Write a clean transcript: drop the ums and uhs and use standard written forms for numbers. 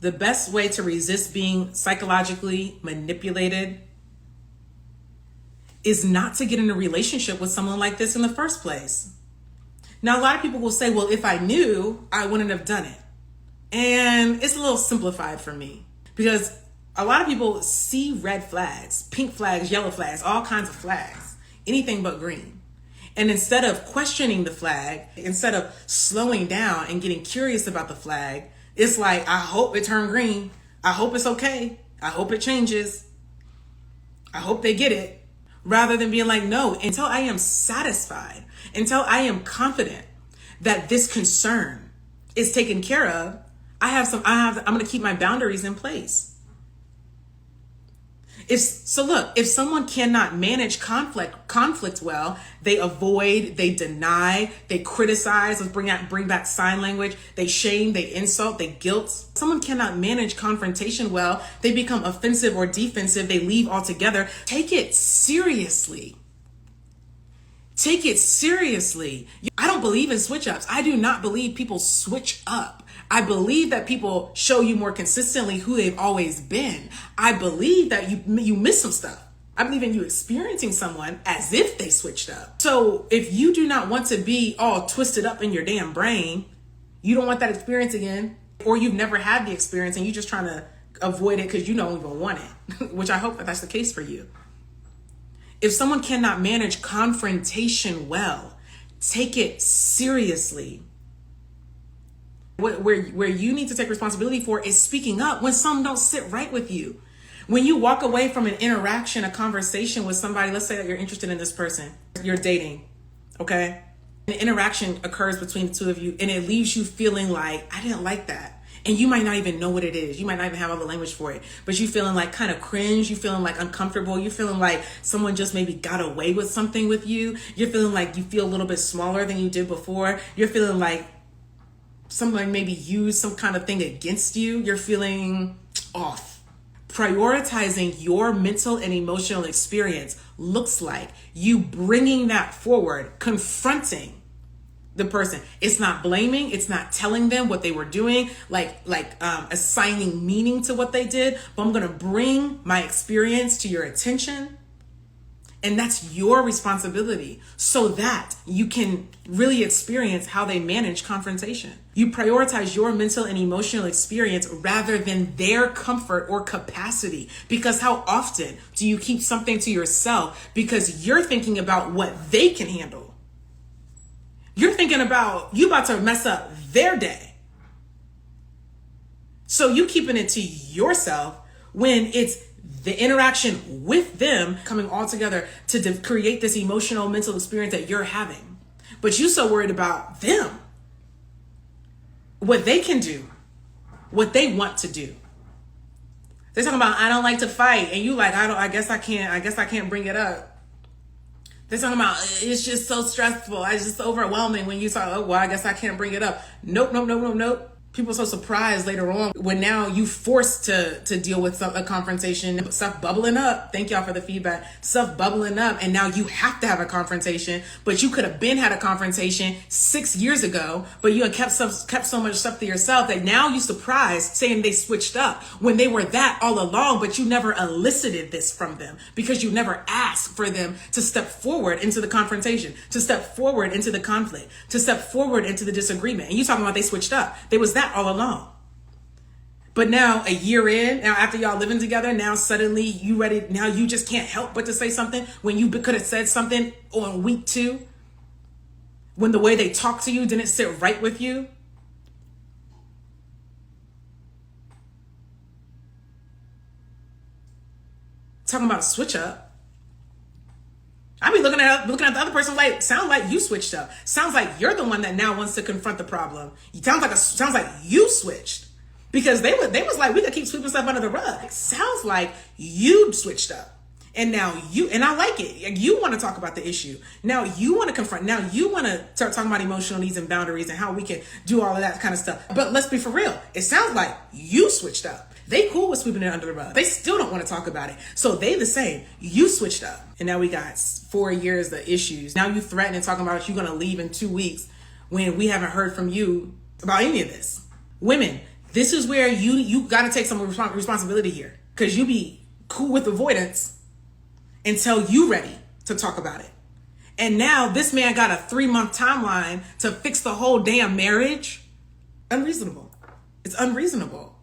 The best way to resist being psychologically manipulated is not to get in a relationship with someone like this in the first place. Now, a lot of people will say, well, if I knew, I wouldn't have done it. And it's a little simplified for me because a lot of people see red flags, pink flags, yellow flags, all kinds of flags, anything but green. And instead of questioning the flag, instead of slowing down and getting curious about the flag, it's like, I hope it turned green. I hope it's okay. I hope it changes. I hope they get it. Rather than being like, no, until I am satisfied, until I am confident that this concern is taken care of, I'm going to keep my boundaries in place. If someone cannot manage conflict well, they avoid, they deny, they criticize, let's bring back sign language, they shame, they insult, they guilt. Someone cannot manage confrontation well, they become offensive or defensive, they leave altogether. Take it seriously. Take it seriously. I don't believe in switch ups. I do not believe people switch up. I believe that people show you more consistently who they've always been. I believe that you miss some stuff. I believe in you experiencing someone as if they switched up. So if you do not want to be all twisted up in your damn brain, you don't want that experience again, or you've never had the experience and you're just trying to avoid it because you don't even want it, which I hope that that's the case for you. If someone cannot manage confrontation well, take it seriously. Where you need to take responsibility for is speaking up when some don't sit right with you. When you walk away from an interaction, a conversation with somebody, let's say that you're interested in this person, you're dating, okay? An interaction occurs between the two of you and it leaves you feeling like, I didn't like that. And you might not even know what it is. You might not even have all the language for it, but you feeling like kind of cringe. You feeling like uncomfortable. You feeling like someone just maybe got away with something with you. You're feeling like you feel a little bit smaller than you did before. You're feeling like someone maybe used some kind of thing against you. You're feeling off. Prioritizing your mental and emotional experience looks like you bringing that forward, confronting the person. It's not blaming. It's not telling them what they were doing, assigning meaning to what they did. But I'm going to bring my experience to your attention. And that's your responsibility so that you can really experience how they manage confrontation. You prioritize your mental and emotional experience rather than their comfort or capacity. Because how often do you keep something to yourself because you're thinking about what they can handle? You're thinking about you about to mess up their day. So you keeping it to yourself when it's the interaction with them coming all together to create this emotional, mental experience that you're having. But you're so worried about them, what they can do, what they want to do. They're talking about, I don't like to fight. And you like, I guess I can't bring it up. They're talking about, it's just so stressful. It's just overwhelming when you talk, oh, well, I guess I can't bring it up. Nope. People are so surprised later on when now you forced to deal with a confrontation, stuff bubbling up. Thank y'all for the feedback. Stuff bubbling up, and now you have to have a confrontation. But you could have had a confrontation 6 years ago, but you had kept so much stuff to yourself that now you're surprised saying they switched up when they were that all along. But you never elicited this from them because you never asked for them to step forward into the confrontation, to step forward into the conflict, to step forward into the disagreement. And you talking about they switched up. They was that all along. But now a year in, now after y'all living together, now suddenly you ready, now you just can't help but to say something when you could have said something on week 2, when the way they talk to you didn't sit right with you. Talking about switch up. I be looking at the other person like, sound like you switched up. Sounds like you're the one that now wants to confront the problem. Sounds like you switched. Because they was like, we could keep sweeping stuff under the rug. It sounds like you switched up. And now and I like it. You want to talk about the issue. Now you want to confront. Now you want to start talking about emotional needs and boundaries and how we can do all of that kind of stuff. But let's be for real. It sounds like you switched up. They cool with sweeping it under the rug. They still don't want to talk about it. So they the same. You switched up. And now we got 4 years of issues. Now you threatening talking about you're going to leave in 2 weeks when we haven't heard from you about any of this. Women, This is where you got to take some responsibility here, because you be cool with avoidance until you ready to talk about it. And now this man got a 3-month timeline to fix the whole damn marriage. Unreasonable. It's unreasonable.